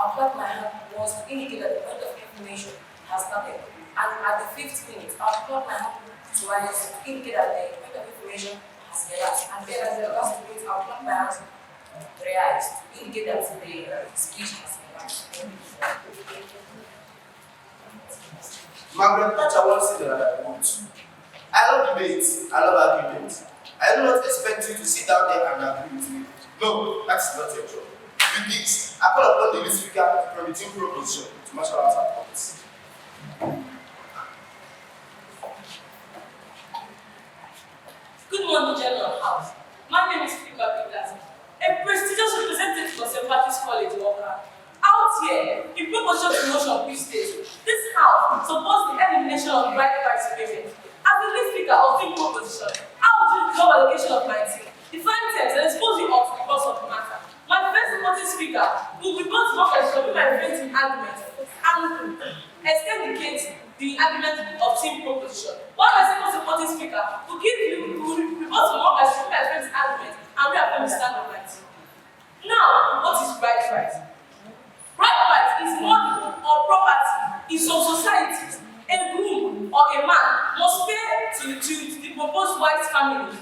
I'll clap my hand once to indicate that the point of information has started. And at the 5th minute, I'll clap my hand twice to indicate that the point of information has elapsed. And then at the last minute, I'll clap my hands thrice to indicate that the speech has elapsed. Margaret Thatcher once said that I want. I love debates. I love arguments. I do not expect you to sit down there and agree with me. No, that is not your job. With this, I call upon the new speaker from the team proposition to marshal out our points. Good morning, General House. My name is Philippa Peters, a prestigious representative of St. Patrick's College, Awka. Out here, in proportion to motion of which state, this House supports the elimination of bride price payment. As the lead speaker of team proposition, I will do the job allocation of my team, define terms and expose you all to the cause of the matter. My first supporting speaker will be both workers to my defensive argument and extend the case the argument of team proposition. While my second supporting speaker will report some workers to my defensive argument and reaffirm the stand of my team. Now, what is bride price? Bride price is money or property in some societies. A groom or a man must pay to the proposed wife's family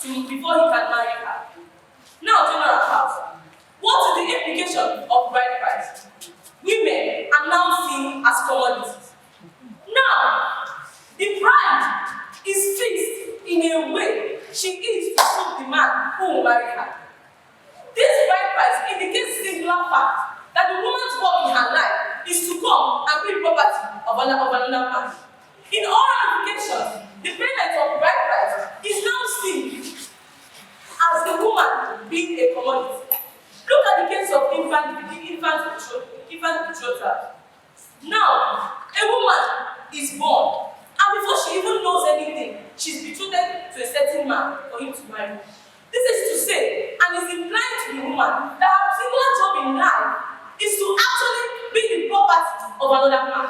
before he can marry her. Now, General House, what is the implication of bride price? Women are now seen as commodities. Now, the bride is fixed in a way she is to suit the man who will marry her. This bride price indicates singular fact that the woman's work in her life is to come and be property of another man. In all ramifications, the payment of bride price is now seen as the woman being a commodity. Look at the case of infant betrothal. Now, a woman is born, and before she even knows anything, she's betrothed to a certain man for him to marry. This is to say, and is implying to the woman that her singular job in life is to actually be the property of another man.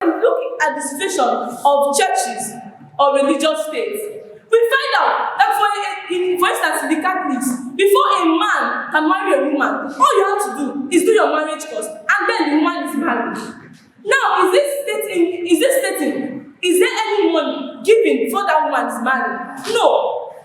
Looking at the situation of churches or religious states, we find out that for instance, in the Catholics, before a man can marry a woman, all you have to do is do your marriage course, and then the woman is married. Now, is there any money given before that woman is married? No.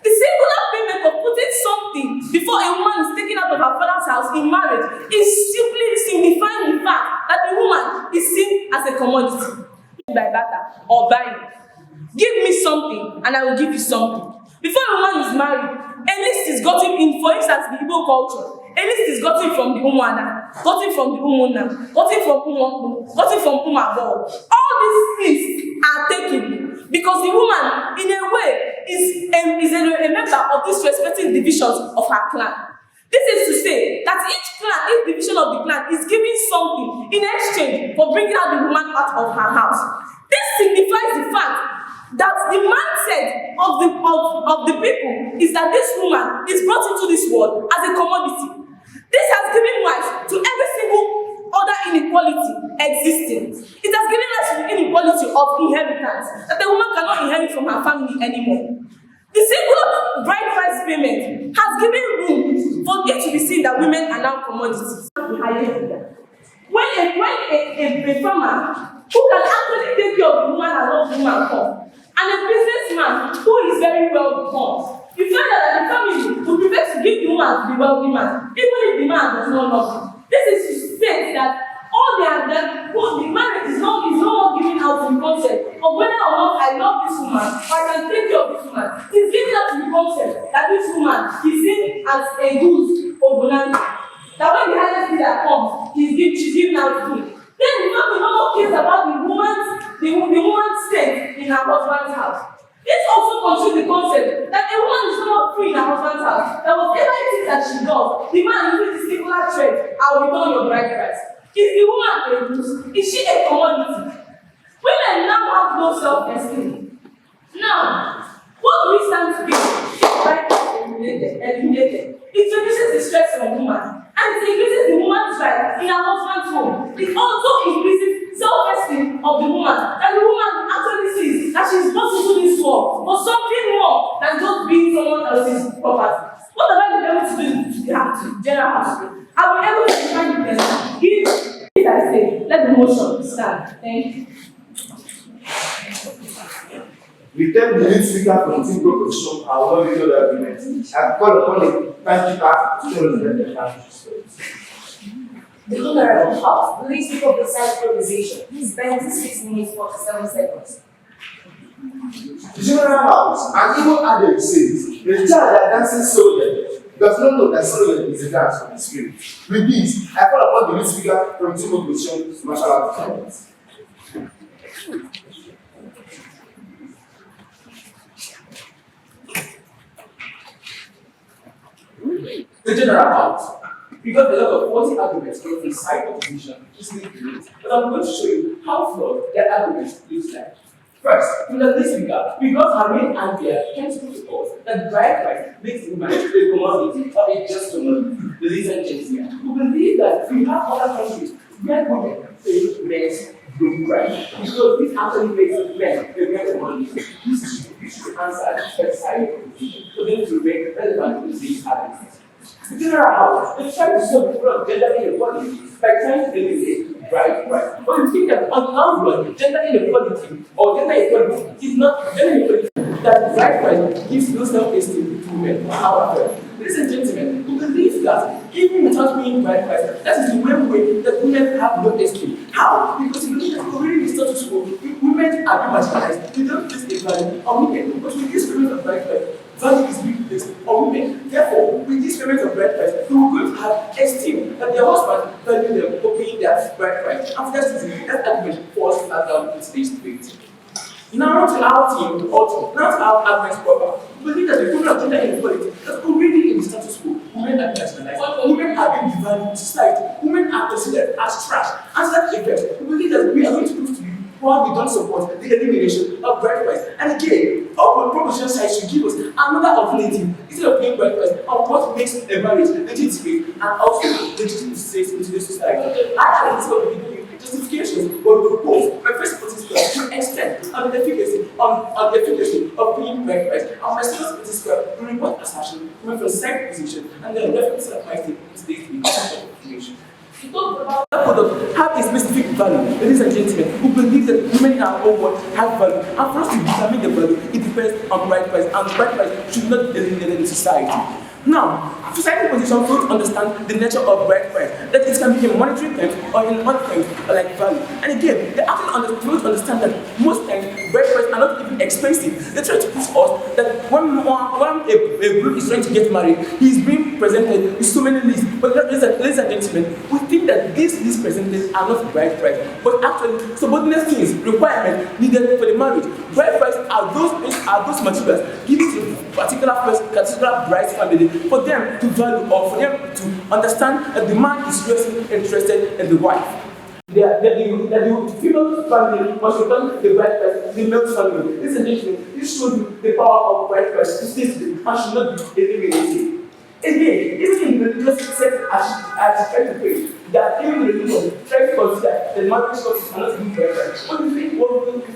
The singular payment of putting something before a woman is taken out of her father's house in marriage is simply signifying the fact that the woman is seen as a commodity. By barter or buying. Give me something and I will give you something. Before a woman is married, a list is gotten in, for instance, the Igbo culture. A list is gotten from the Umwana, gotten from the Umuna, gotten from Umwambu, gotten from Umabo. All these lists are taken because the woman, in a way, is a member of these respective divisions of her clan. This is to say that each division of the clan is giving something in exchange for bringing out the woman out of her house. This signifies the fact that the mindset of the people is that this woman is brought into this world as a commodity. This has given rise to every single other inequality existing. It has given rise to the inequality of inheritance, that the woman cannot inherit from her family anymore. The singular bride price payment has given room for it to be seen that women are now commodities. When a farmer who can actually take care of the woman and love the woman come, and a businessman who is very well comes, you find out that the family will prefer to give the woman to the wealthy man, even if the man does not love him. This is to state that the marriage is not giving out the concept of whether or not I love this woman or I can take care of this woman. It's giving out the concept that this woman is seen as a good Obunandi. That when the highest leader comes, she's giving out to him. Then the family no more cares about the woman's state in her husband's house. This also contributes the concept that a woman is not free in her husband's house. That whatever it is that she does, the man uses the singular thread, I will return your bride price. Is the woman a loose? Is she a commodity? Women now have no self-esteem. Now, what do we stand to be? Bride price eliminated. It reduces the stress on woman, and it increases the woman's right in her husband's home. It also increases self-esteem of the woman, that the woman actually sees that she's not into this world for something more than just being someone else's property. What have I been able to do to the general hospital? I've been able to define the person, give understand. Thank you. Return the lead speaker from team proposition. I will not read the argument. I call upon the time keeper to represent the country. The Honorable House, the lead speaker of the side proposition, is bent 6 minutes 47 seconds. The General House, an Igbo adage says, the child that dances soldier does not know that soldier is a dance from the spirit. With this, I call upon the lead speaker from team proposition to marshal out the silence. The General House. We got a lot of 40 arguments from the side opposition, but I'm going to show you how flawed their arguments looks like. First, from the lead speaker, we got her main idea came to propose that bride price makes women a commodity or a just commodity. Ladies and gentlemen, we believe that we have other countries where women pay men's good price because this actually makes men a better commodity. This should answer the side opposition for them to remain relevant to these arguments. The General House is trying to solve the problem of gender inequality by trying to eliminate bride price. But you think that on long run, gender inequality or gender equality is not gender inequality that bride price gives no self-esteem to women. However, ladies and gentlemen, we believe that even without being bride price, that is the main way that women have no esteem. How? Because if you look at already the status quo, women are being marginalized. They don't place a value on women. But with this payment of bride price, value is being placed on women. Therefore, with this payment of bride price, they will going to have esteem that their husband value them for paying their bride price. And that's that argument falls flat down in today's debate. Now to our team, also, now to our arguments proper. We believe that the problem of gender inequality that's already in the status quo. Women are marginalized. Women are being devalued in society. Women are considered as trash. And that effect, we believe that we are going to prove to you why we don't support the elimination of bride price. And again, our proposition side should give us another alternative instead of paying bride price on what makes a marriage legitimate and also legitimate into the society. I think this will be justifications will propose my first participant to extend on the efficacy of paying bride price. And my second participant will report assertion coming from side position and then reference to my statement in today's information. To talk about that product have a specific value. Ladies and gentlemen, who believe that women in our own world have value. And for us to determine the value, it depends on bride price, and bride price should not be eliminated in society. Now, society position fail to understand the nature of bride price, that it can be in monetary terms or in other terms like value. And again, they actually fail to understand that most times bride price are not even expensive. They try to teach us that when a group is trying to get married, he is being presented with so many lists. But ladies and gentlemen, we think that these lists presented are not bride price, but actually subordinate things, requirements needed for the marriage. Bride price are those materials given to a particular bride's family for them to value or for them to understand that the man is seriously interested in the wife. The female family must return the bride price to the male family. Ladies and gentlemen, this shows you the power of bride price to stay and should not be eliminated. Again, even in religious setting, as trying to pray, that even religion try to consider the marriage courses are not being bride price. What do you think?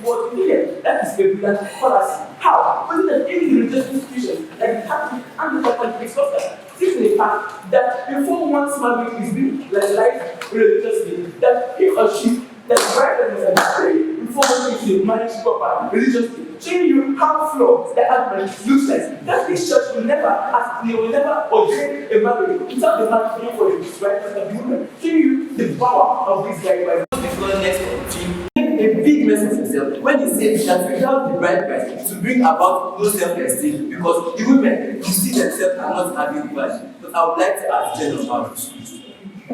What do you think? That is a brilliant fallacy. How? When that any religious institution like the Catholic and the Catholic discuss that. This is the fact that before one's marriage is being like religiously, that he or she, that bride must have prayed before one is a marriage proper religiously, showing you how flawed the argument looks like. That this church will never ordain a marriage without the man praying for the bride of the woman, showing you the power of this guy. Before next team. A big mess of himself when he says that without the bride price to bring about no self-esteem because the women who see themselves are not having value. But I would like to ask Jen about this.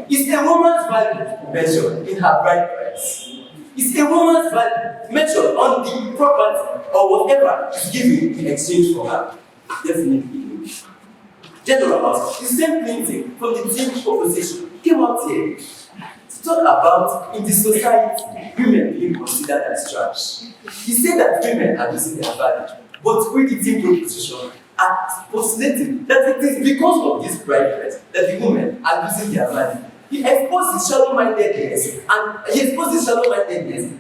Is a woman's value measured in her bride price? Is a woman's value measured on the property or whatever is given in exchange for her? Definitely. General House, the same thing from the team opposition came out here to talk about in the society women being considered as trash. He said that women are losing their value, but with the team proposition are postulating that it is because of this bride price that the women are losing their value. He exposed his shallow-mindedness,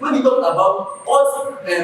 when he talked about us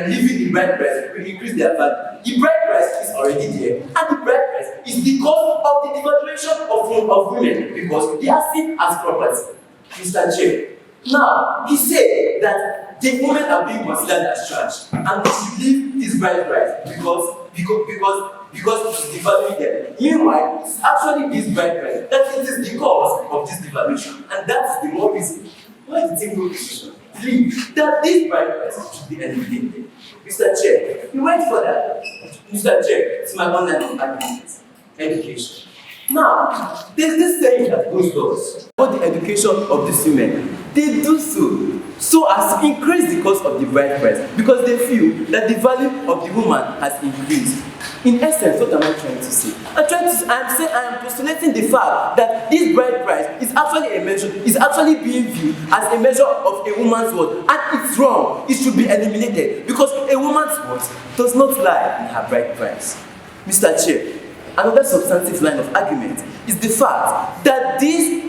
leaving the bride price to increase their value. The bride price is already there, and the bride price is because of the devaluation of women, because they are seen as property. Mr. Chair, Now, he said that the women are being considered as trash and they should leave this bride price because it's devaluing them. Meanwhile, it's actually this bride price that it is the cause of this devaluation, and that's the more reason why the Tingo decision believe that this bride price should be eliminated. Mr. Chair, he went further. Mr. Chair, it's my online argument. Education. Now, there's this saying that goes thus about the education of these women. They do so as to increase the cost of the bride price because they feel that the value of the woman has increased. In essence, what am I trying to say? I am postulating the fact that this bride price is actually being viewed as a measure of a woman's worth, and it's wrong. It should be eliminated because a woman's worth does not lie in her bride price. Mr. Chair, another substantive line of argument is the fact that this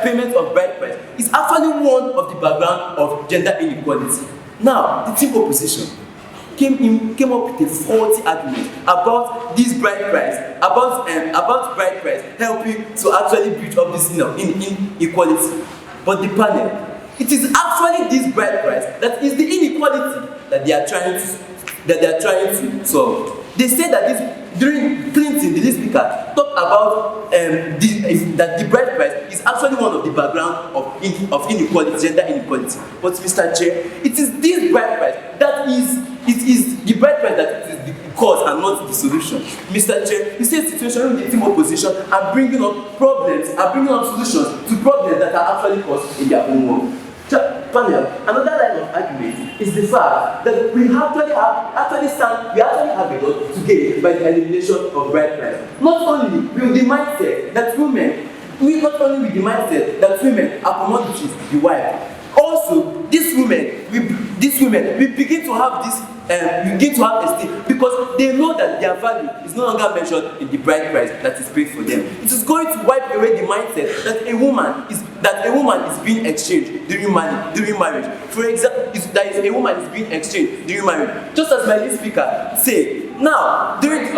payment of bride price is actually one of the background of gender inequality. Now, the team opposition came up with a faulty argument about this bride price, about bride price helping to actually bridge up this inequality. But the panel, it is actually this bride price that is the inequality that they are trying to solve. They say that during Clinton, the speaker, talked about that the bride price is actually one of the background of inequality, gender inequality. But Mr. Chair, it is this bride price that is the bride price that is the cause and not the solution. Mr. Chair, you see a situation with the team opposition and bringing up problems and bringing up solutions to problems that are actually caused in their own world. Panel, another line of argument is the fact that we actually have a lot to gain by the elimination of bride price. Not only with the mindset that women are commodities, the wife. Also, these women, we begin to have esteem because they know that their value is no longer measured in the bride price that is paid for them. It is going to wipe away the mindset that a woman is being exchanged during marriage. For example, a woman is being exchanged during marriage. Just as my lead speaker said, now during the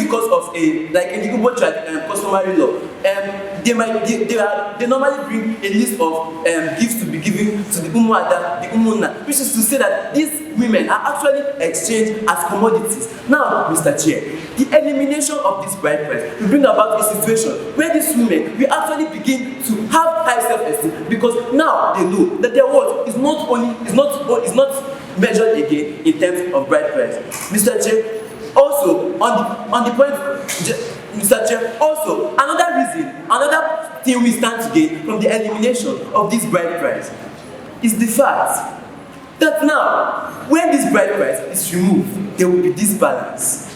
course of in the Igbo customary law, they normally bring a list of gifts to be given to the umunna, which is to say that these women are actually exchanged as commodities. Now, Mr. Chair, the elimination of this bride price will bring about a situation where these women will actually begin to have high self-esteem because now they know that their worth is not measured again in terms of bride price. Mr. Chair, also on the point, Mr. Chair, also another thing we stand to gain from the elimination of this bride price is the fact that now when this bride price is removed, there will be this balance.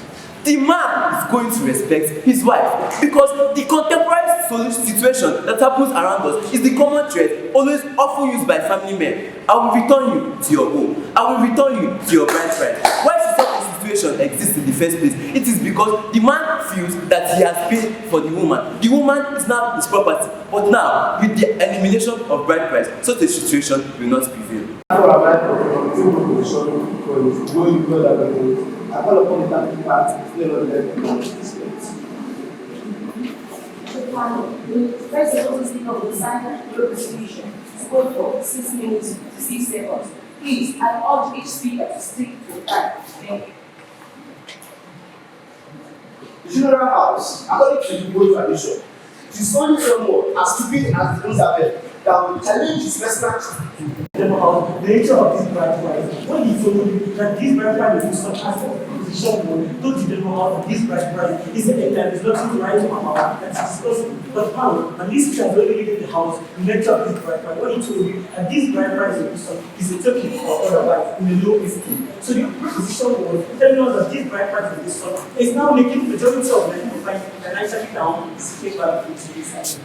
The man is going to respect his wife because the contemporary situation that happens around us is the common thread often used by family men. I will return you to your home. I will return you to your bride price. Why should such a situation exist in the first place? It is because the man feels that he has paid for the woman. The woman is now his property. But now, with the elimination of bride price, such a situation will not prevail. I call upon the Catholic Party to let The panel, the first speaker of the sign the resolution spoke for 6 minutes to 6 seconds. Please, I urge each speaker to stick to the time. Thank you. The General House, according to the Igbo tradition, it is only someone as stupid as the Elizabeth that will challenge his personal about the nature of this bride price. When he told you that this bride price is not as a position one, don't you know how this bride price is a time is nothing right about that is discussing. But how, and this is already leaving the house, the nature of this bride price. When he told you that this bride price is a token for other wives in a low esteem. So the position was telling us that this bride price of this son is now making the majority of the people financially down is taken back to this.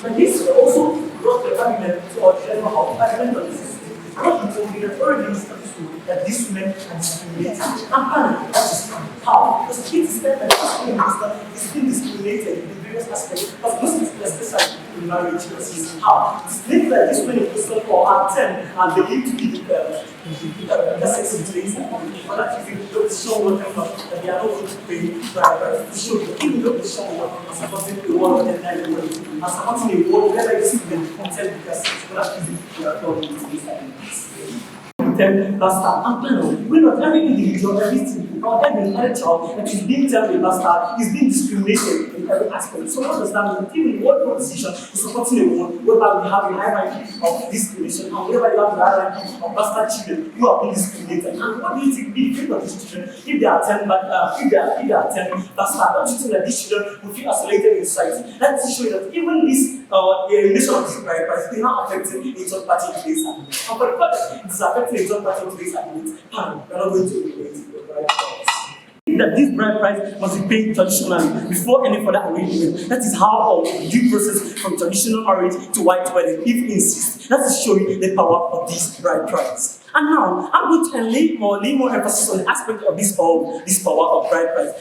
And this also brought the cabinet to our general house, parliament on the system. What he told me that already established that these women are discriminated. And parliament, that is how? Because it is said that this women is being discriminated in the various aspects of Muslims, especially in marriage is how. It's linked that this women in question or are 10 and they need to be the sex in today's for that reason, the show will come up that they are not going to pay to show that even though the show will as supporting the world and then as supporting the world, whether it's even content because for that reason, we are talking to this. Last time, and we're not every individual, everything, or every child that is being told last time is being discriminated in every aspect. So what does that mean? Even one proposition is supporting a world whereby we have a hierarchy of discrimination, and whereby you have a hierarchy of bastard children who are being discriminated. And what do you think the fate of these children if they attend if they attend bastard? Don't you think that these children will feel isolated in society? That is showing that even this elimination of this price is not affecting a third party in today's argument. And for the fact that it is affecting a third party in today's argument, we are not going to eliminate the bride price. That this bride price must be paid traditionally before any further arrangement. That is how our due process from traditional marriage to white wedding, if insist. That is showing the power of this bride price. And now, I'm going to lay more emphasis on the aspect of this power of bride price.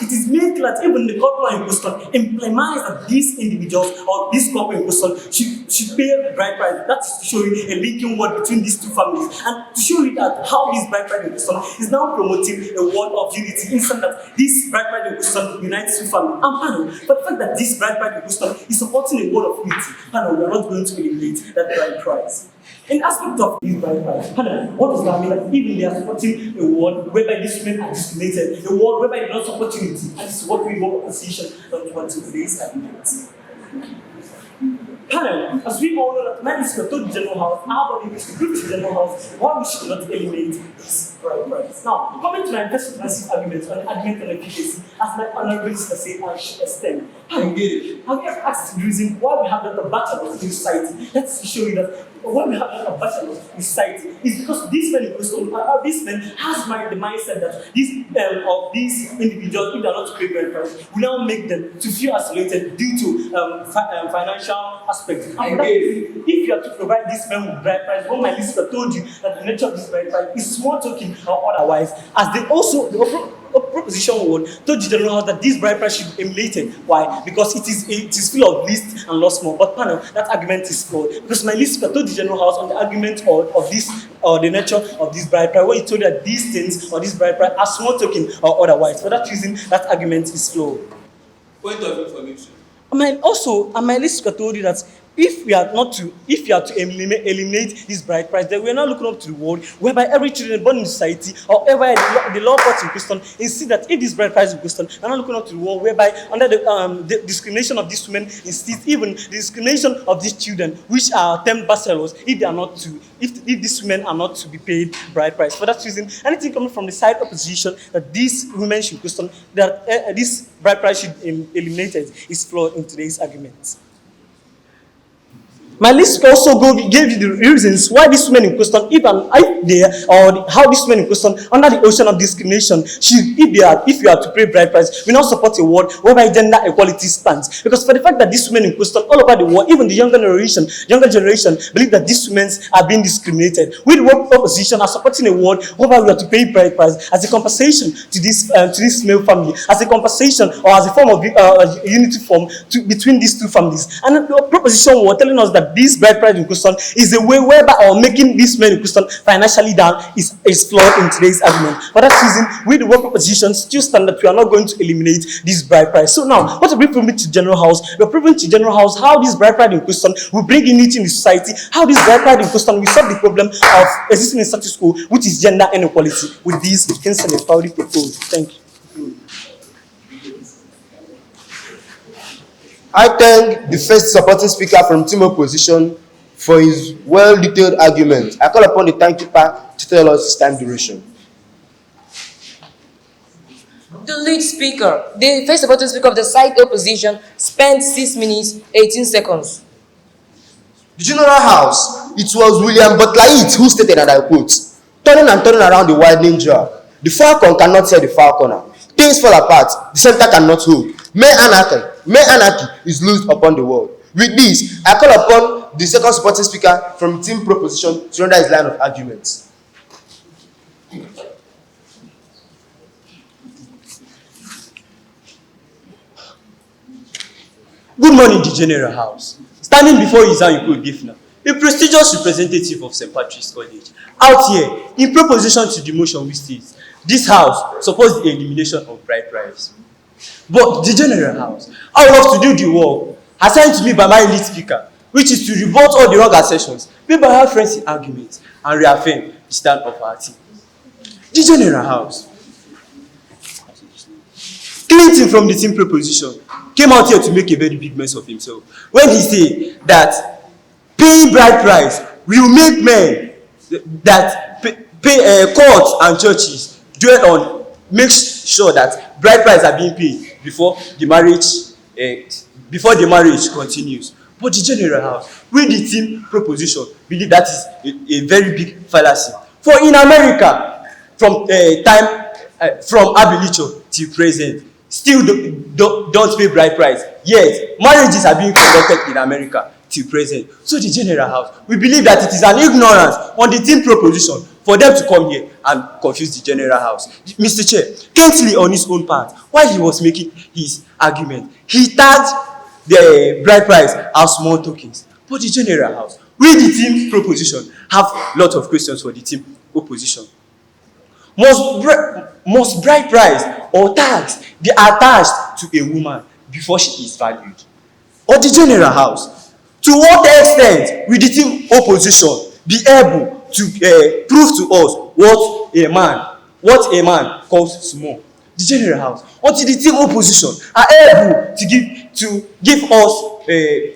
It is made clear that even the couple in question implies that these individuals or this couple in question should pay bride price. That's to show you a linking word between these two families and to show you that how this bride price in question is now promoting a word of unity, instant that this bride price in question unites two families. And but the fact that this bride price in question is supporting a word of unity, we are not going to eliminate that bride price. In aspect of this bride price, what does that mean? That even they are supporting a world whereby these women are discriminated, a world whereby they don't support unity, and this is what we call opposition to today's argument. As we all know that man is to the general house, our body is to prove to the general house, why we should not eliminate this bride price. Now, coming to my first argument on argument on efficacy, as my honorable sister said, I should extend. Have you ever asked the reason why we have that bachelors in society? Let's show you that why we have that bachelors in society is because these men has the mindset that these individuals, if they are not to pay bride price, will now make them to feel isolated due to financial aspects. If you have to provide these men with bride price, what my listener told you that the nature of this bride price is small token or otherwise, as they also a proposition word told the general house that this bride price should be eliminated. Why? Because it is full of list and loss more. But that argument is flawed. Because my listener told the general house on the argument of this or the nature of this bride price, where he told that these things or this bride price are small token or otherwise. For that reason, that argument is flawed. Point of information. My listener told you that if you are to eliminate this bride price, then we are not looking up to the world whereby every children born in society or whereby the law court in question insist that if this bride price is in question, we are not looking up to the world whereby under the discrimination of these women insists even the discrimination of these children which are termed bachelors if these women are not to be paid bride price. For that reason, anything coming from the side opposition that these women should question that this bride price should be eliminated is flawed in today's argument. My list also gave you the reasons why these women in question, how these women in question under the ocean of discrimination if you are to pay bride price, we now support a world whereby gender equality stands. Because for the fact that these women in question all over the world, even the younger generation believe that these women are being discriminated. We the world opposition are supporting a world whereby we are to pay bride price as a compensation to this male family, as a compensation or as a form of unity between these two families. And the proposition were telling us that this bride price in question is a way whereby making this men in question financially down is flawed in today's argument. For that reason, we the work proposition still stand that we are not going to eliminate this bride price. So now, what are we proving to General House? We are proving to General House how this bride price in question will bring unity in the society, how this bride price in question will solve the problem of existing in status quo, which is gender inequality. With this, we can send a proudly proposed. Thank you. I thank the first supporting speaker from team opposition for his well-detailed argument. I call upon the timekeeper to tell us his time duration. The lead speaker, the first supporting speaker of the side opposition, spent 6 minutes, 18 seconds. The General House, it was William Butler who stated, and I quote, "Turning and turning around the widening jar. The falcon cannot tear the falconer. Things fall apart, the center cannot hold. Mere anarchy is loosed upon the world." With this, I call upon the second supporting speaker from team proposition to render his line of arguments. Good morning, the General House. It's Standing before his hand, you could give now. A prestigious representative of St. Patrick's College. Out here, in proposition to the motion which states, this house supports the elimination of bride price. But the general house, I would love to do the work assigned to me by my elite speaker, which is to rebut all the wrong assertions made by our friends in arguments and reaffirm the stand of our team. The general house. Clinton from the team proposition came out here to make a very big mess of himself when he said that paying bride price will make men that pay courts and churches dwell on, make sure that bride price are being paid before the marriage continues. But the general house, with the team proposition, believe that is a very big fallacy. For in America, from from abolition till present, still don't pay bride price. Yet marriages are being conducted in America till present. So the general house, we believe that it is an ignorance on the team proposition for them to come here and confuse the general house. Mr. Chair, Kentley on his own part, while he was making his argument, he tagged the bride price as small tokens. But the general house, with the team proposition, have a lot of questions for the team opposition. Must bride price or tax be attached to a woman before she is valued? Or the general house, to what extent will the team opposition be able to prove to us what a man calls small? The general house, until the team opposition are able to give us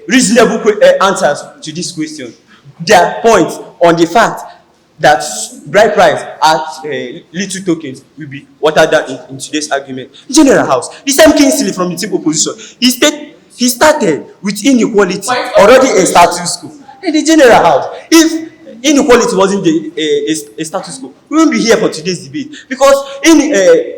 reasonable answers to this question. Their point on the fact that bride price at little tokens will be watered down in today's argument. General house, the same Kingsley from the team opposition, he started with inequality already a status quo. In the general house, if inequality wasn't a status quo, we won't be here for today's debate, because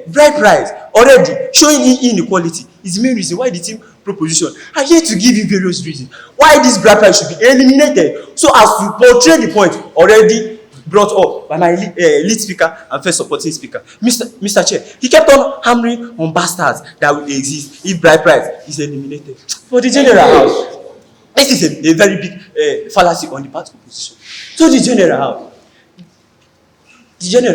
bride price already showing inequality is the main reason why the team proposition are here to give you various reasons why this bride price should be eliminated, so as to portray the point already brought up by my lead speaker and first supporting speaker, Mr. Chair. He kept on hammering on bastards that will exist if bride price is eliminated. For the general house, this is a very big fallacy on the part of opposition. So the general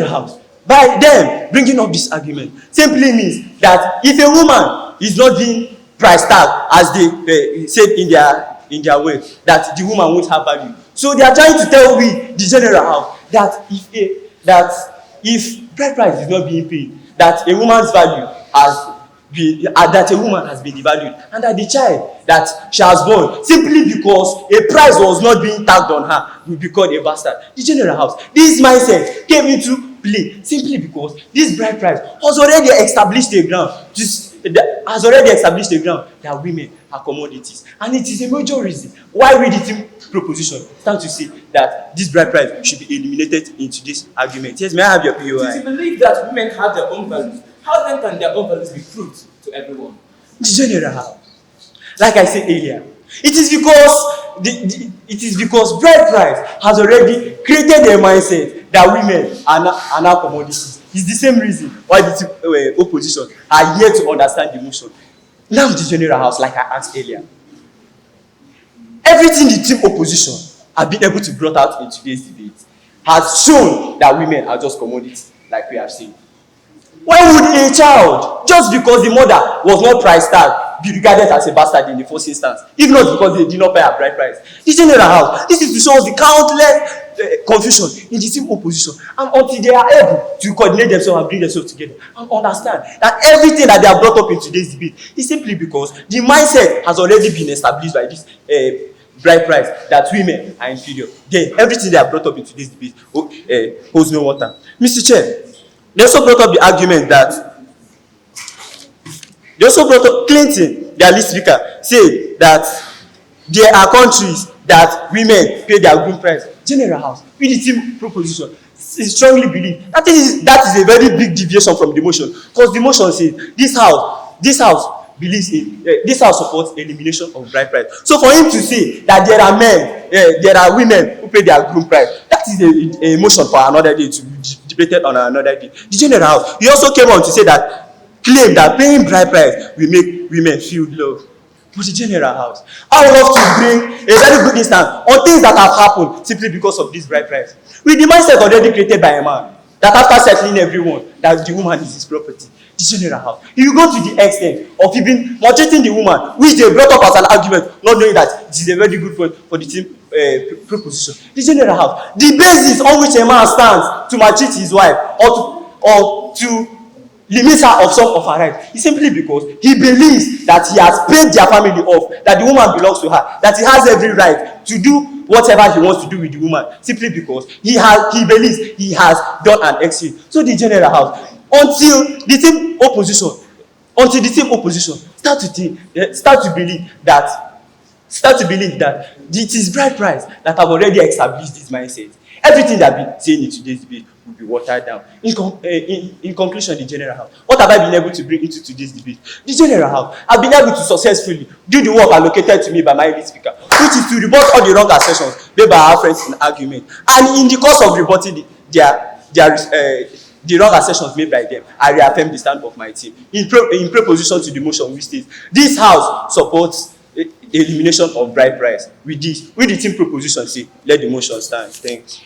house, by them bringing up this argument, simply means that if a woman is not being price tagged, as they said in their way, that the woman won't have value. So they are trying to tell we, the general house, that if bride price is not being paid, that a woman's value that a woman has been devalued, and that the child that she has born, simply because a price was not being tagged on her, will be called a bastard. The general house, this mindset came into play simply because this bride price has already established a ground that women are commodities, and it is a major reason why we, the team proposition, stand to say that this bride price should be eliminated into this argument. Yes, may I have your POI? To believe that women have their own values, how then can their own values be proved to everyone? The general house, like I said earlier, it is because bride price has already created a mindset that women are now commodities. It's the same reason why the opposition are here to understand the motion. Now the general house, like I asked earlier, everything the team opposition have been able to brought out in today's debate has shown that women are just commodities, like we have seen. Why would a child, just because the mother was not price tagged, be regarded as a bastard in the first instance, if not because they did not pay a bride price? The general house, this is to show us the countless confusion in the team opposition, and until they are able to coordinate themselves and bring themselves together and understand that everything that they have brought up in today's debate is simply because the mindset has already been established by this bride price that women are inferior. Then everything they have brought up in today's debate holds no water. Mr. Chair, they also brought up the argument that Clinton, their lead speaker, said that there are countries that women pay their groom price. General house, with the team proposition, strongly believe that is a very big deviation from the motion, because the motion says this house believes in this house supports elimination of bride price. So for him to say that there are women who pay their groom price, that is a motion for another day to be debated on another day. The general house, he also came on to say that claim that paying bride price will make women feel love. But the general house, I would love to bring a very good instance on things that have happened simply because of this bride price. With the mindset already created by a man, that after settling everyone, that the woman is his property. The general house. You go to the extent of even maltreating the woman, which they brought up as an argument, not knowing that it is a very good point for the team proposition. The general house. The basis on which a man stands to maltreat his wife or to limit her of some of her rights is simply because he believes that he has paid their family off, that the woman belongs to her, that he has every right to do whatever he wants to do with the woman, simply because he believes he has done an exit. So the general house, until the team opposition start to believe that it is bride price that have already established this mindset. Everything that I've been saying in today's debate will be watered down. In conclusion, the general house, what have I been able to bring into today's debate? The general house, I've been able to successfully do the work allocated to me by my elite speaker, which is to rebut all the wrong assertions made by our friends in argument. And in the course of rebutting the wrong assertions made by them, I reaffirm the stand of my team. In proposition to the motion which states, this house supports the elimination of bride price. With the team proposition say, let the motion stand. Thanks.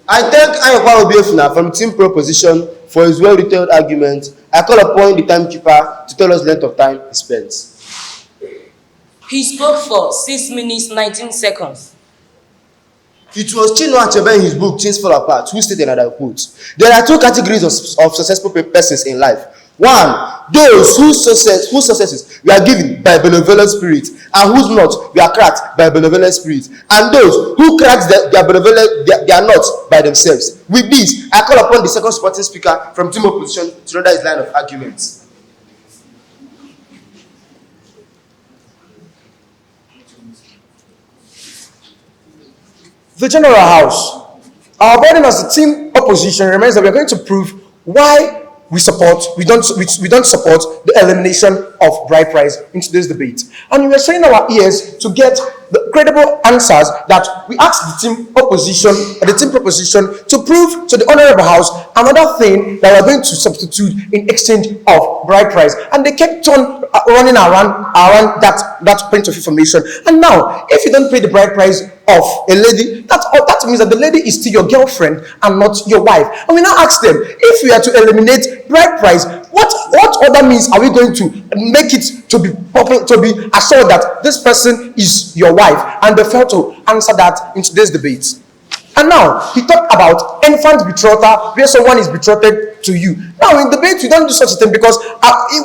I thank Awka Obiefuna from Team Proposition for his well-detailed argument. I call upon the timekeeper to tell us the length of time he spent. He spoke for 6 minutes 19 seconds. It was Chinua Achebe in his book Things Fall Apart who stated, and I quote, there are two categories of successful persons in life. One, those whose successes were given by benevolent spirit, and whose not were cracked by benevolent spirit, and those who cracked their not by themselves. With this, I call upon the second supporting speaker from Team Opposition to render his line of arguments. The General House. Our burden as the Team Opposition remains that we are going to prove why we don't support the elimination of bride price in today's debate. And we are straining our ears to get the credible answers that we asked the team proposition to prove to the Honorable House another thing that we are going to substitute in exchange of bride price. And they kept on running around that point of information. And now, if you don't pay the bride price of a lady, that means that the lady is still your girlfriend and not your wife. And we now ask them, if we are to eliminate bride price, what other means are we going to make it to be assured that this person is your wife? And they failed to answer that in today's debate. And now he talked about infant betrothal, where someone is betrothed to you. Now in debate we don't do such a thing, because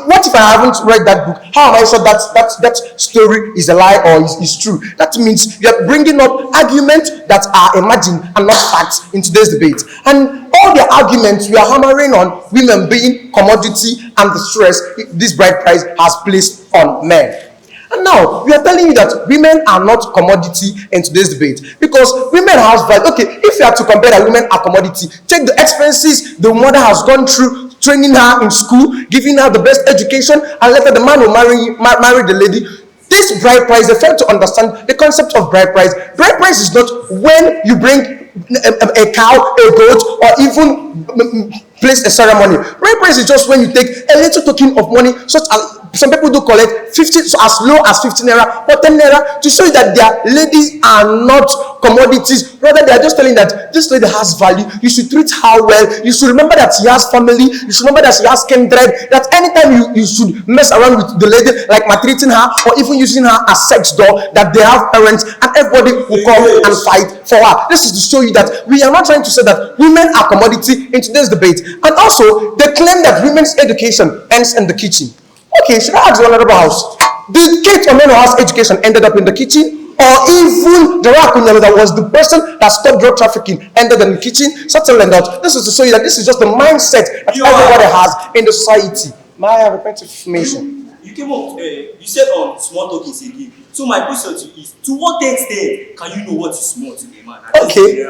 what if I haven't read that book? How am I sure that story is a lie or is true? That means you are bringing up arguments that are imagined and not facts in today's debate. And all the arguments we are hammering on women being commodity and the stress this bride price has placed on men. And now, we are telling you that women are not commodity in today's debate. Because women have value. Okay, if you have to compare that women are commodity, take the expenses the mother has gone through, training her in school, giving her the best education, and later the man will marry the lady. This bride price, they fail to understand the concept of bride price. Bride price is not when you bring a cow, a goat, or even place a ceremony. Bride price is just when you take a little token of money, such as some people do collect 50, so as low as 15 naira or 10 naira, to show you that their ladies are not commodities. Rather, they are just telling that this lady has value. You should treat her well. You should remember that she has family. You should remember that she has kindred. That anytime you should mess around with the lady, like maltreating her or even using her as sex doll, that they have parents and everybody will come and fight for her. This is to show you that we are not trying to say that women are commodity in today's debate. And also, they claim that women's education ends in the kitchen. Okay, should I ask the Honorable House, did Kate Omeno's education ended up in the kitchen? Or even the Rakunyalo that was the person that stopped drug trafficking ended in the kitchen? Certainly not. This is to show you that this is just the mindset that everybody has in the society. May I have repetitive information? You came up, you said on small tokens again. So my question to you is, to what extent can you know what is small to a man? Okay,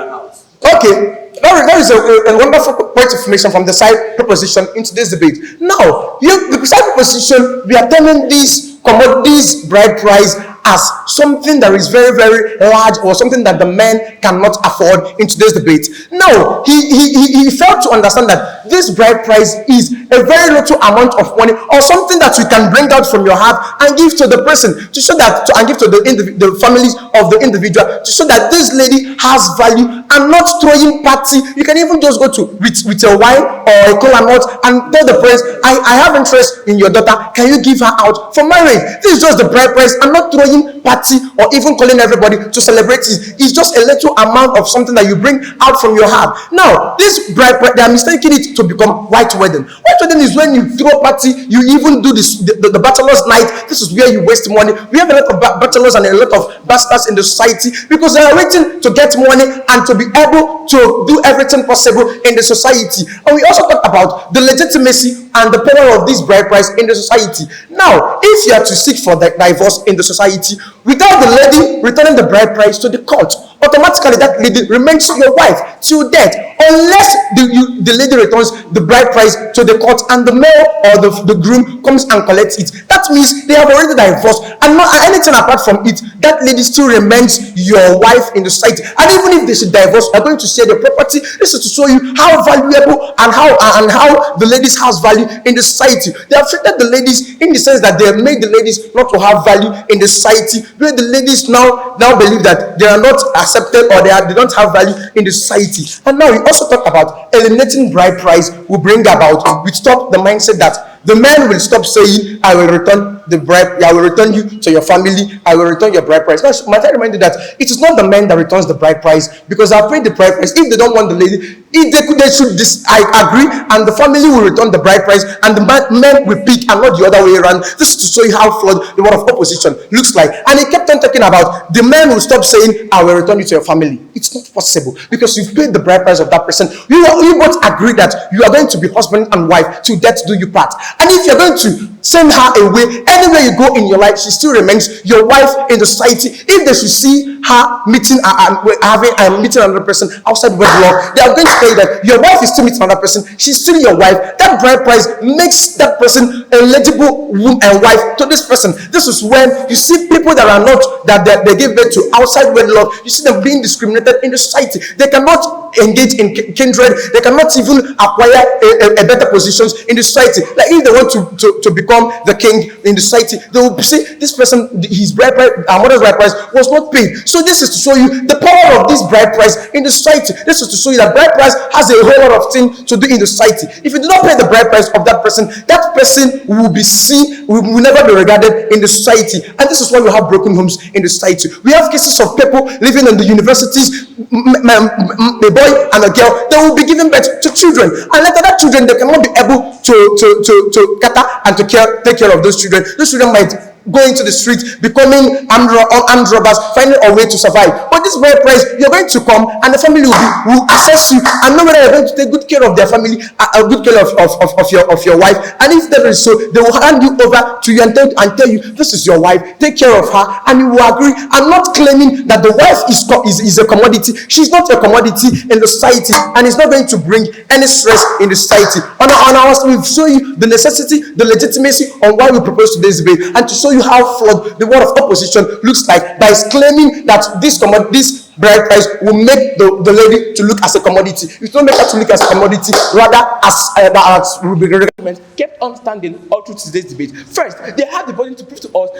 that is a wonderful point of information from the side proposition in today's debate. Now, the side proposition, we are terming these bride price as something that is very, very large or something that the men cannot afford in today's debate. No, he failed to understand that this bride price is a very little amount of money or something that you can bring out from your heart and give to the person to show that, and give to the families of the individual to show that this lady has value and not throwing party. You can even just go to with a wine or a cola nut and tell the parents, I have interest in your daughter. Can you give her out for marriage? This is just the bride price. I'm not throwing party or even calling everybody to celebrate it. It's just a little amount of something that you bring out from your heart. Now, this bride price, they are mistaking it to become white wedding. White wedding is when you throw party, you even do this the bachelor's night. This is where you waste money. We have a lot of bachelors and a lot of bastards in the society because they are waiting to get money and to be able to do everything possible in the society. And we also talk about the legitimacy and the power of this bride price in the society. Now, if you are to seek for the divorce in the society without the lady returning the bride price to the court, automatically that lady remains your wife till death, unless the lady returns the bride price to the court and the male or the groom comes and collects it. That means they have already divorced, and not anything apart from it, that lady still remains your wife in the society. And even if they should divorce, are going to share the property. This is to show you how valuable and how the ladies has value in the society. They have treated the ladies in the sense that they have made the ladies not to have value in the society, where the ladies now believe that they are not accepted or they don't have value in the society. And now we also talk about eliminating bride price will bring about, we stop the mindset that the man will stop saying, I will return the bride, I will return you to your family, I will return your bride price. Now, might I remind you that it is not the man that returns the bride price, because I paid the bride price. If they don't want the lady, if they should I agree, and the family will return the bride price, and the men will pick, and not the other way around. This is to show you how flawed the word of opposition looks like. And he kept on talking about the man will stop saying, I will return you to your family. It's not possible, because you've paid the bride price of that person. You both agree that you are going to be husband and wife till death do you part. And if you're going to send her away, anywhere you go in your life, she still remains your wife in the society. If they should see her meeting another person outside wedlock, they are going to tell you that your wife is still meeting another person, she's still your wife. That bride price makes that person eligible womb and wife to this person. This is when you see people that are not, that they give birth to outside wedlock, you see them being discriminated in the society. They cannot engage in kindred, they cannot even acquire a better positions in the society. Like if they want to become the king in the society, they will say this person, his bride price, our mother's bride price was not paid. So this is to show you the power of this bride price in the society. This is to show you that bride price has a whole lot of things to do in the society. If you do not pay the bride price of that person will be seen, will never be regarded in the society. And this is why we have broken homes in the society. We have cases of people living in the universities, a boy and a girl, they will be giving birth to children, and later that children, they cannot be able to cater and to take care of those children. Those children might go into the street, becoming armed robbers, finding a way to survive. But this bride price, you're going to come and the family will assess you and know whether you're going to take good care of their family, good care of your wife. And if that is so, they will hand you over to you and tell you, this is your wife, take care of her, and you will agree. I'm not claiming that the wife is a commodity. She's not a commodity in the society, and it's not going to bring any stress in the society. On our we'll show you the necessity, the legitimacy on why we propose today's debate, and to show you how flawed the word of opposition looks like by claiming that this bride price will make the lady to look as a commodity. It will not make her to look as a commodity, rather as Ruby kept on standing all through today's debate. First, they have the burden to prove to us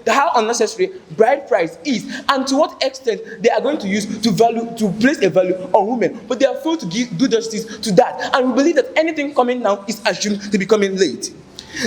how unnecessary bride price is, and to what extent they are going to use to place a value on women, but they are failed to do justice to that. And we believe that anything coming now is assumed to be coming late.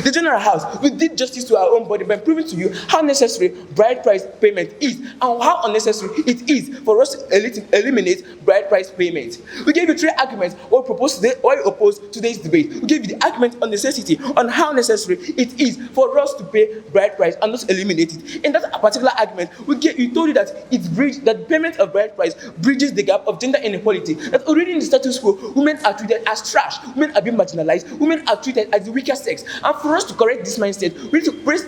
The General House, we did justice to our own body by proving to you how necessary bride price payment is and how unnecessary it is for us to eliminate bride price payment. We gave you 3 arguments why we oppose today's debate. We gave you the argument on necessity, on how necessary it is for us to pay bride price and not eliminate it. In that particular argument, we told you that that payment of bride price bridges the gap of gender inequality. That already in the status quo, women are treated as trash, women are being marginalized, women are treated as the weaker sex. And for us to correct this mindset, we need to place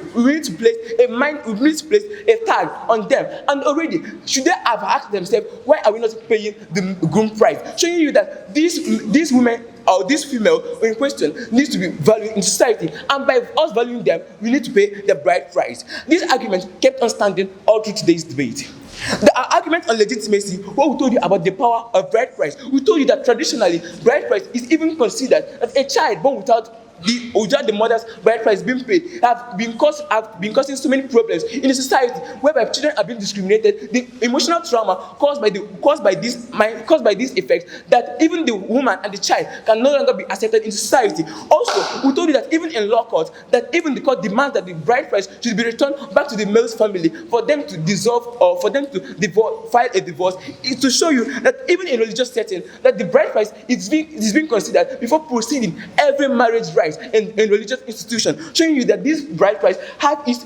a tag on them. And already, should they have asked themselves, why are we not paying the groom price? Showing you that these women or this female in question needs to be valued in society, and by us valuing them, we need to pay the bride price. This argument kept on standing all through today's debate. The argument on legitimacy, what we told you about the power of bride price, we told you that traditionally bride price is even considered as a child born without the mother's bride price being paid have been causing so many problems in the society, whereby children are being discriminated. The emotional trauma caused by this effect, that even the woman and the child can no longer be accepted in society. Also, we told you that even in law court, that even the court demands that the bride price should be returned back to the male's family for them to dissolve or for them to file a divorce. It's to show you that even in religious setting, that the bride price is being considered before proceeding every marriage right in religious institution, showing you that this bride price have its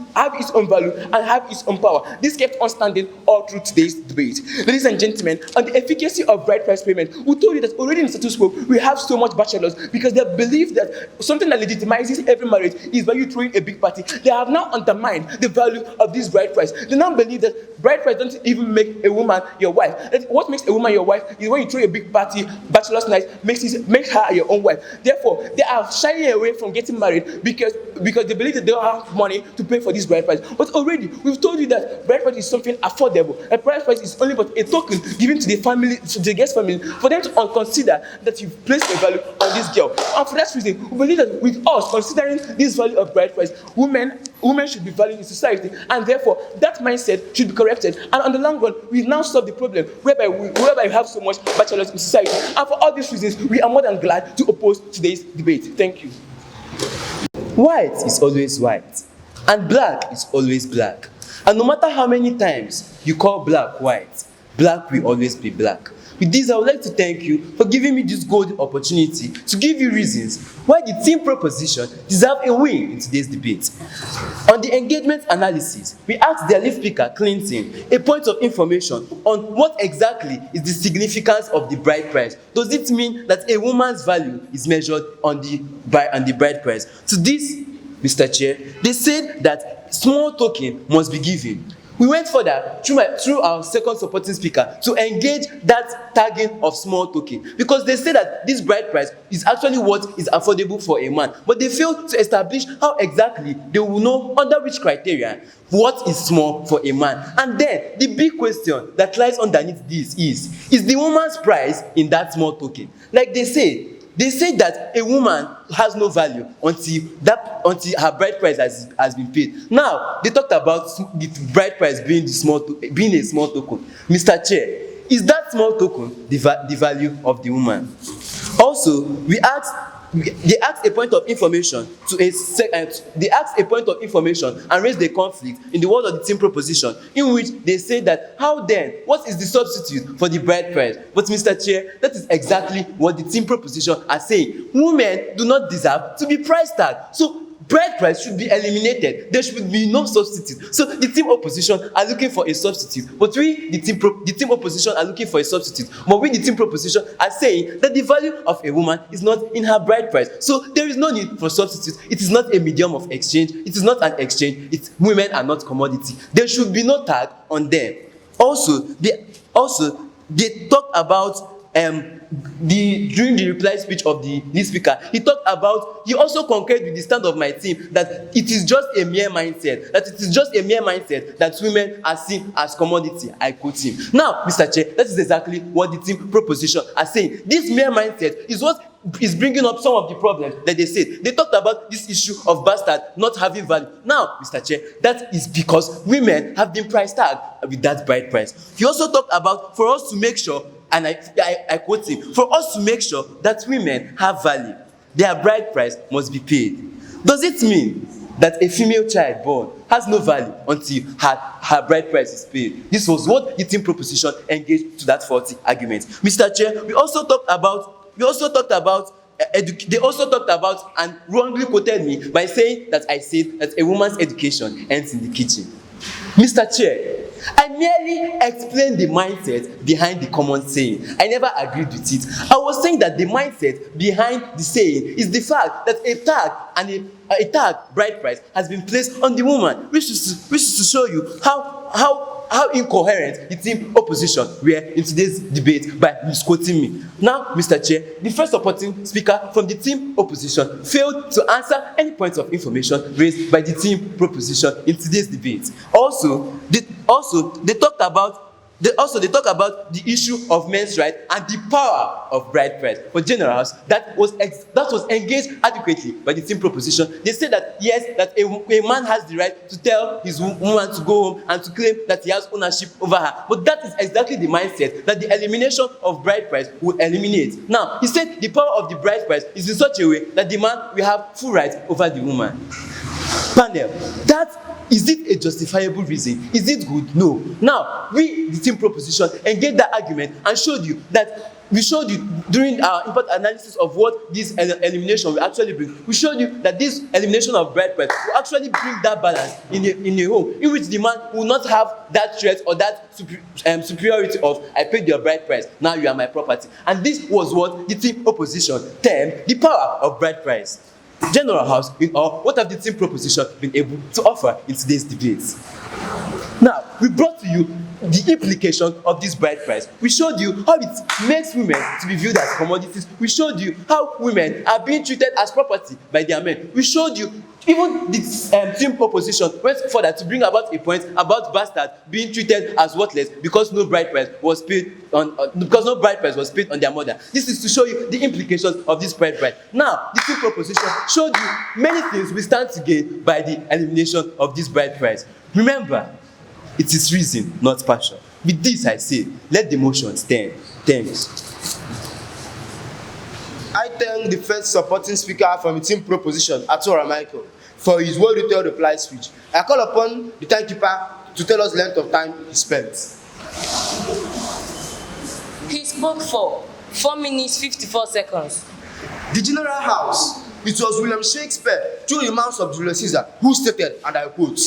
own value and have its own power. This kept on standing all through today's debate. Ladies and gentlemen, on the efficacy of bride price payment, we told you that already in status quo we have so much bachelors because they believe that something that legitimizes every marriage is by you throwing a big party. They have now undermined the value of this bride price. They now believe that bride price doesn't even make a woman your wife. That what makes a woman your wife is when you throw a big party, bachelor's night, makes her your own wife. Therefore, they are shying away from getting married because they believe that they don't have money to pay for this bride price. But already we've told you that bride price is something affordable. A bride price is only but a token given to the family, to the guest family, for them to consider that you've placed a value on this girl. And for that reason, we believe that with us considering this value of bride price, women should be valued in society, and therefore that mindset should be corrected. And on the long run, we now solve the problem whereby we have so much bachelors in society. And for all these reasons, we are more than glad to oppose today's debate. Thank you. White is always white, and black is always black. And no matter how many times you call black white, black will always be black. With this, I would like to thank you for giving me this golden opportunity to give you reasons why the team proposition deserves a win in today's debate. On the engagement analysis, we asked the lead speaker, Clinton, a point of information on what exactly is the significance of the bride price. Does it mean that a woman's value is measured on the bride price? To this, Mr. Chair, they said that small token must be given. We went further through our second supporting speaker to engage that tagging of small token, because they say that this bride price is actually what is affordable for a man, but they failed to establish how exactly they will know under which criteria what is small for a man. And then the big question that lies underneath this is the woman's price in that small token? Like they say that a woman has no value until her bride price has been paid. Now, they talked about the bride price being a small token. Mr. Chair, is that small token the value of the woman? Also, they asked a point of information and raised a conflict in the words of the team proposition, in which they say that what is the substitute for the bride price? But Mr. Chair, that is exactly what the team proposition are saying. Women do not deserve to be price tagged. So bride price should be eliminated. There should be no substitute. So the team opposition are looking for a substitute, but we, the team opposition, are looking for a substitute. But we, the team proposition, are saying that the value of a woman is not in her bride price. So there is no need for substitute. It is not a medium of exchange. It is not an exchange. Women are not commodity. There should be no tag on them. Also, they talked about during the reply speech of the lead speaker, he also concurred with the stand of my team that it is just a mere mindset, that women are seen as commodity. I quote him. Now, Mr. Chair, that is exactly what the team proposition are saying. This mere mindset is what is bringing up some of the problems that they said. They talked about this issue of bastard not having value. Now, Mr. Chair, that is because women have been price tagged with that bride price. He also talked about, for us to make sure, and I quote him, for us to make sure that women have value, their bride price must be paid. Does it mean that a female child born has no value until her bride price is paid? This was what the team proposition engaged to that faulty argument. Mr. Chair, they also talked about and wrongly quoted me by saying that I said that a woman's education ends in the kitchen. Mr. Chair, I merely explained the mindset behind the common saying. I never agreed with it. I was saying that the mindset behind the saying is the fact that a tag bride price has been placed on the woman, which is to show you how how incoherent the team opposition were in today's debate by misquoting me. Now, Mr. Chair, the first supporting speaker from the team opposition failed to answer any points of information raised by the team proposition in today's debate. They talk about the issue of men's rights and the power of bride price for generals that was engaged adequately by the team proposition. They say that yes, that a man has the right to tell his woman to go home and to claim that he has ownership over her. But that is exactly the mindset that the elimination of bride price will eliminate. Now, he said the power of the bride price is in such a way that the man will have full rights over the woman. Panel, is it a justifiable reason? Is it good? No. Now, we, the team proposition, engaged that argument and showed you during our impact analysis of what this elimination will actually bring. We showed you that this elimination of bride price will actually bring that balance in a home in which the man will not have that threat or that superiority of I paid your bride price, now you are my property. And this was what the team opposition termed the power of bride price. General House, in all, what have the team proposition been able to offer in today's debates? Now, we brought to you the implication of this bride price. We showed you how it makes women to be viewed as commodities. We showed you how women are being treated as property by their men. We showed you even the team proposition went further to bring about a point about bastards being treated as worthless because no bride price was paid on their mother. This is to show you the implications of this bride price. Now, the team proposition showed you many things we stand to gain by the elimination of this bride price. Remember, it is reason, not passion. With this, I say, let the motion stand. Thanks. I thank the first supporting speaker from the team proposition, Atora Michael, for his well-detailed reply speech. I call upon the timekeeper to tell us the length of time he spent. He spoke for 4 minutes 54 seconds. The General House, it was William Shakespeare, through the mouth of Julius Caesar, who stated, and I quote,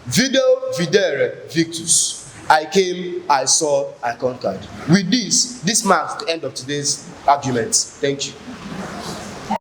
"Video videre victus." I came, I saw, I conquered. With this marks the end of today's arguments. Thank you.